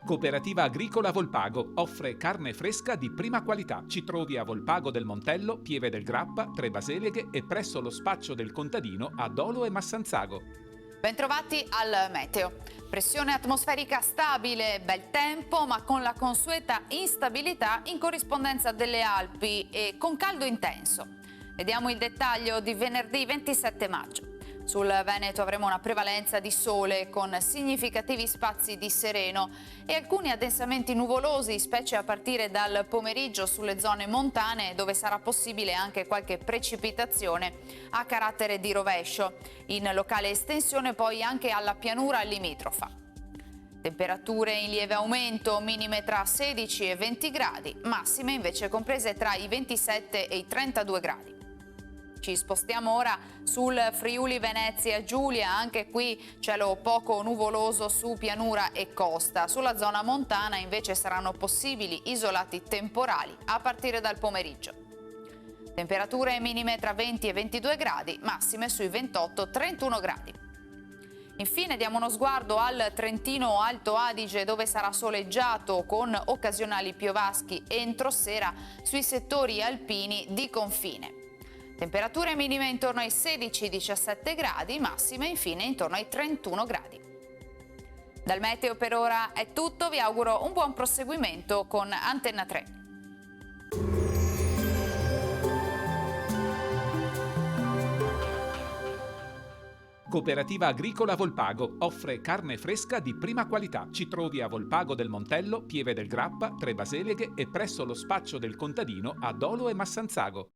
Cooperativa Agricola Volpago offre carne fresca di prima qualità. Ci trovi a Volpago del Montello, Pieve del Grappa, Tre Baseleghe e presso lo spaccio del contadino a Dolo e Massanzago. Bentrovati al meteo. Pressione atmosferica stabile, bel tempo, ma con la consueta instabilità in corrispondenza delle Alpi e con caldo intenso. Vediamo il dettaglio di venerdì 27 maggio. Sul Veneto avremo una prevalenza di sole con significativi spazi di sereno e alcuni addensamenti nuvolosi, specie a partire dal pomeriggio sulle zone montane, dove sarà possibile anche qualche precipitazione a carattere di rovescio. In locale estensione poi anche alla pianura limitrofa. Temperature in lieve aumento, minime tra 16 e 20 gradi, massime invece comprese tra i 27 e i 32 gradi. Ci spostiamo ora sul Friuli Venezia Giulia, anche qui cielo poco nuvoloso su pianura e costa. Sulla zona montana invece saranno possibili isolati temporali a partire dal pomeriggio. Temperature minime tra 20 e 22 gradi, massime sui 28-31 gradi. Infine diamo uno sguardo al Trentino Alto Adige, dove sarà soleggiato con occasionali piovaschi entro sera sui settori alpini di confine. Temperature minime intorno ai 16-17 gradi, massime infine intorno ai 31 gradi. Dal meteo per ora è tutto, vi auguro un buon proseguimento con Antenna 3. Cooperativa Agricola Volpago offre carne fresca di prima qualità. Ci trovi a Volpago del Montello, Pieve del Grappa, Tre Baseleghe e presso lo spaccio del contadino a Dolo e Massanzago.